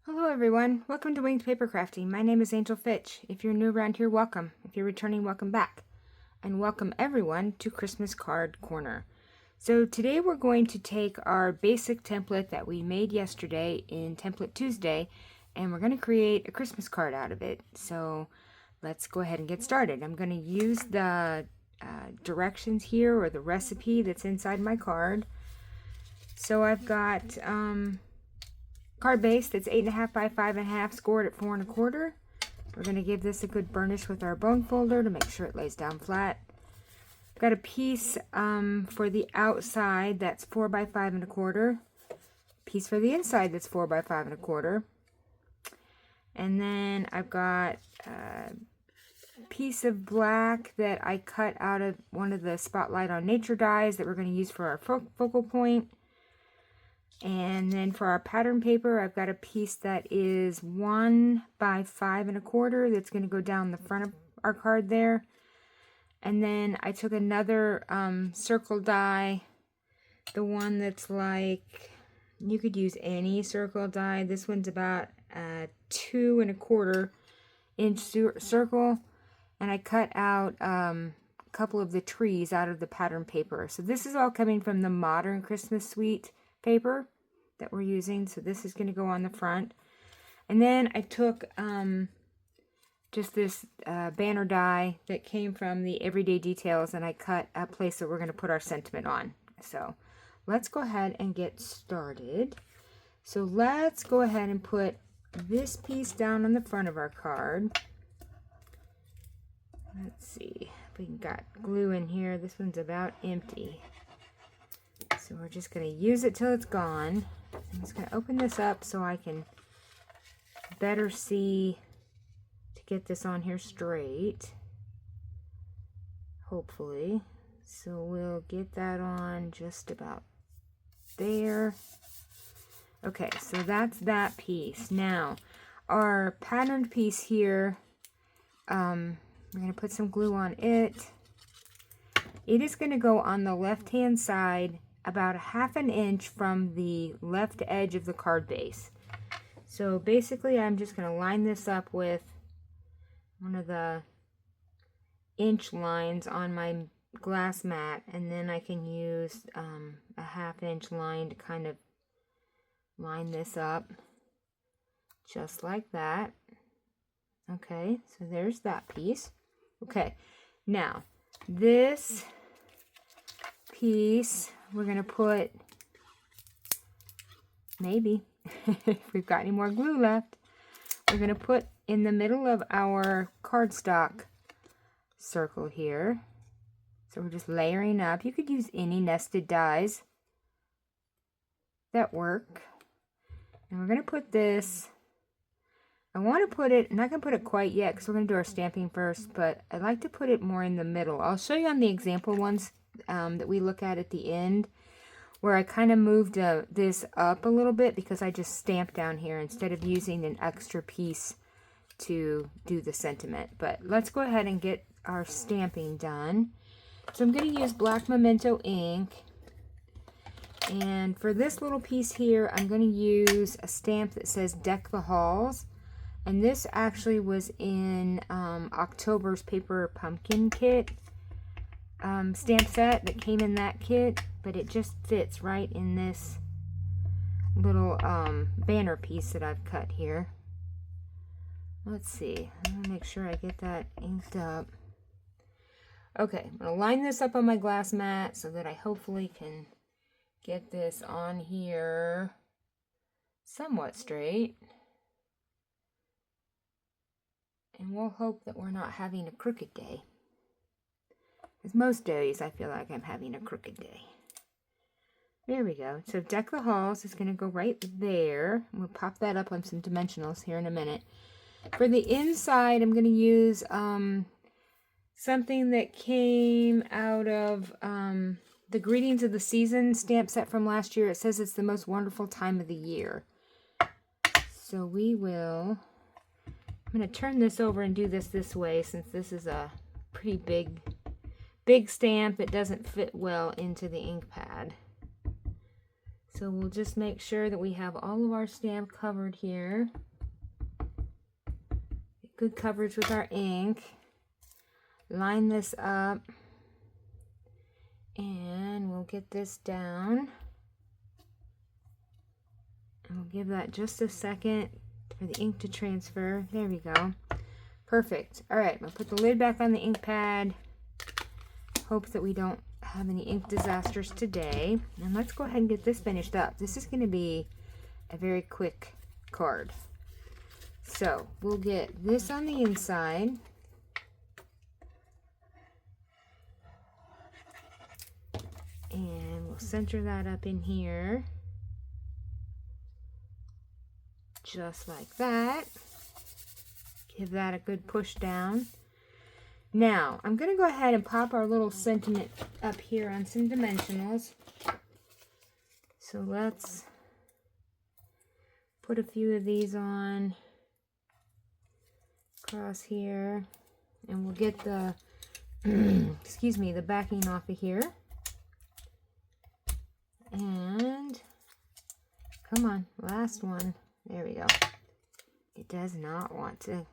Hello everyone, welcome to Winged Paper Crafting. My name is Angel Fitch. If you're new around here, welcome. If you're returning, welcome back. And welcome everyone to Christmas Card Corner. So today we're going to take our basic template that we made yesterday in Template Tuesday, and we're going to create a Christmas card out of it. So let's go ahead and get started. I'm going to use the directions here, or the recipe that's inside my card. So I've got card base that's 8.5 by 5.5, scored at 4 1/4. We're going to give this a good burnish with our bone folder to make sure it lays down flat. Got a piece for the outside that's 4 by 5 1/4. Piece for the inside that's 4 by 5 1/4. And then I've got a piece of black that I cut out of one of the Spotlight on Nature dies that we're going to use for our focal point. And then for our pattern paper, I've got a piece that is 1 by 5 1/4 that's going to go down the front of our card there. And then I took another circle die, the one that's like, you could use any circle die. This one's about a 2 1/4 inch circle, and I cut out a couple of the trees out of the pattern paper. So this is all coming from the Modern Christmas Suite paper that we're using. So this is going to go on the front. And then I took just this banner die that came from the Everyday Details, and I cut a place that we're going to put our sentiment on. So let's go ahead and get started. So let's go ahead and put this piece down on the front of our card. Let's see if we got glue in here. This one's about empty. So we're just going to use it till it's gone. I'm just going to open this up so I can better see to get this on here straight. Hopefully. So we'll get that on just about there. Okay, so that's that piece. Now, our patterned piece here, we're going to put some glue on it. It is going to go on the left-hand side about 1/2 inch from the left edge of the card base. So basically I'm just going to line this up with one of the inch lines on my glass mat, and then I can use a 1/2 inch line to kind of line this up just like that. Okay, so there's that piece. Okay, now this piece we're going to put, maybe, if we've got any more glue left, we're going to put in the middle of our cardstock circle here. So we're just layering up. You could use any nested dies that work. And we're going to put this, I want to put it, I'm not going to put it quite yet because we're going to do our stamping first, but I like to put it more in the middle. I'll show you on the example ones that we look at the end, where I kind of moved this up a little bit because I just stamped down here instead of using an extra piece to do the sentiment. But let's go ahead and get our stamping done. So I'm going to use black memento ink, and for this little piece here I'm going to use a stamp that says Deck the Halls, and this actually was in October's Paper Pumpkin Kit stamp set that came in that kit, but it just fits right in this little banner piece that I've cut here. Let's see, I'm going to make sure I get that inked up. Okay, I'm going to line this up on my glass mat so that I hopefully can get this on here somewhat straight. And we'll hope that we're not having a crooked day. Because most days I feel like I'm having a crooked day. There we go. So Deck the Halls is going to go right there. We'll pop that up on some dimensionals here in a minute. For the inside, I'm going to use something that came out of the Greetings of the Season stamp set from last year. It says it's the most wonderful time of the year. So we will, I'm going to turn this over and do this way, since this is a pretty big stamp that doesn't fit well into the ink pad. So we'll just make sure that we have all of our stamp covered here. Good coverage with our ink. Line this up. And we'll get this down. And we'll give that just a second for the ink to transfer. There we go. Perfect. All right, I'll put the lid back on the ink pad. Hope that we don't have any ink disasters today. And let's go ahead and get this finished up. This is going to be a very quick card. So we'll get this on the inside. And we'll center that up in here. Just like that. Give that a good push down. Now, I'm going to go ahead and pop our little sentiment up here on some dimensionals. So let's put a few of these on across here. And we'll get the, excuse me, the backing off of here. And, come on, last one. There we go. It does not want to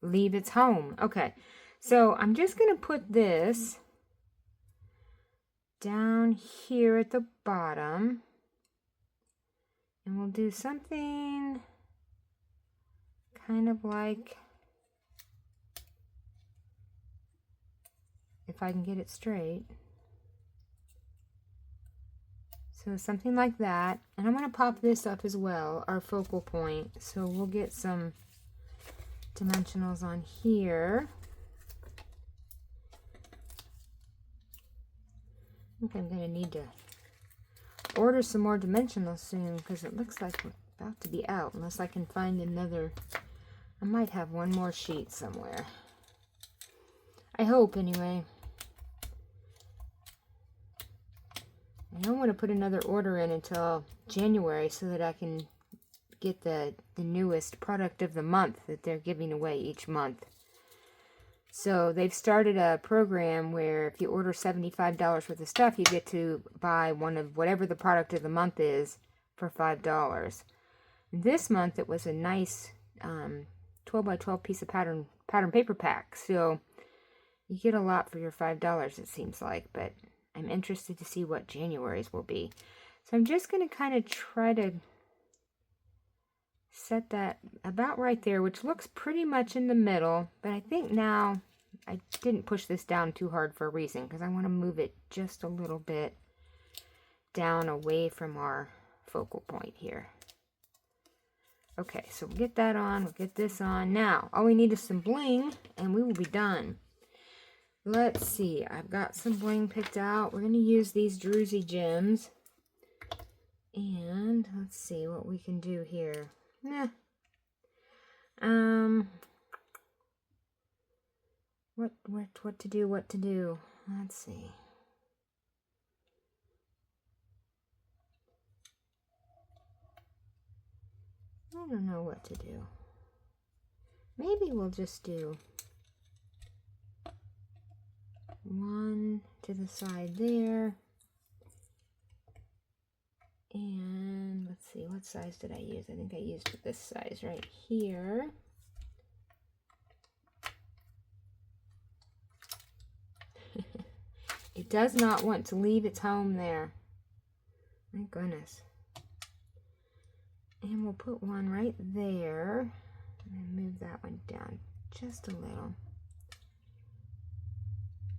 leave its home. Okay, so I'm just going to put this down here at the bottom. And we'll do something kind of like, if I can get it straight. So something like that. And I'm going to pop this up as well, our focal point. So we'll get some dimensionals on here. I think I'm going to need to order some more dimensionals soon because it looks like we're about to be out unless I can find another. I might have one more sheet somewhere. I hope anyway. I don't want to put another order in until January so that I can get the newest product of the month that they're giving away each month. So they've started a program where if you order $75 worth of stuff, you get to buy one of whatever the product of the month is for $5. This month it was a nice 12 by 12 piece of pattern paper pack. So you get a lot for your $5, it seems like, but I'm interested to see what January's will be. So I'm just going to kind of try to set that about right there, which looks pretty much in the middle. But I think now I didn't push this down too hard for a reason, because I want to move it just a little bit down away from our focal point here. Okay, so we'll get that on. We'll get this on. Now, all we need is some bling, and we will be done. Let's see, I've got some bling picked out. We're going to use these Druzy gems. And let's see what we can do here. What to do. Let's see. I don't know what to do. Maybe we'll just do one to the side there. And let's see, what size did I use? I think I used this size right here. It does not want to leave its home there. My goodness. And we'll put one right there. And move that one down just a little.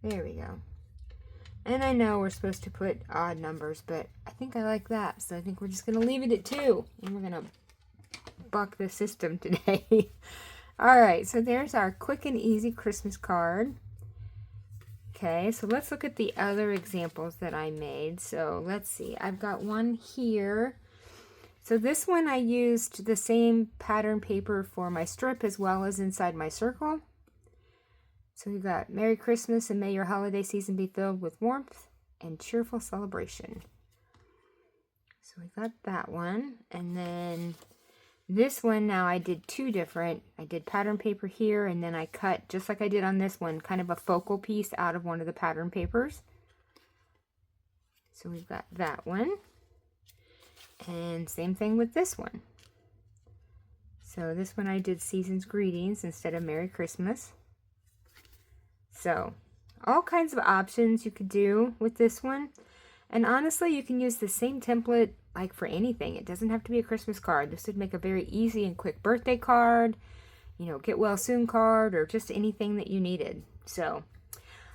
There we go. And I know we're supposed to put odd numbers, but I think I like that. So I think we're just going to leave it at 2. And we're going to buck the system today. All right, so there's our quick and easy Christmas card. Okay, so let's look at the other examples that I made. So let's see. I've got one here. So this one I used the same pattern paper for my strip as well as inside my circle. So we've got Merry Christmas and may your holiday season be filled with warmth and cheerful celebration. So we got that one. And then this one, now I did 2 different. I did pattern paper here, and then I cut, just like I did on this one, kind of a focal piece out of one of the pattern papers. So we've got that one. And same thing with this one. So this one I did Season's Greetings instead of Merry Christmas. So all kinds of options you could do with this one. And honestly, you can use the same template like for anything. It doesn't have to be a Christmas card. This would make a very easy and quick birthday card, you know, get well soon card, or just anything that you needed. So,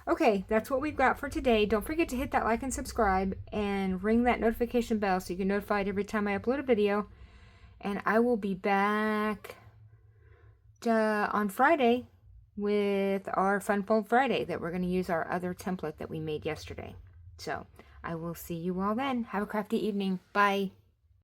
okay, that's what we've got for today. Don't forget to hit that like and subscribe and ring that notification bell so you get notified every time I upload a video. And I will be back on Friday with our Fun Fold Friday that we're going to use our other template that we made yesterday. So I will see you all then. Have a crafty evening. Bye.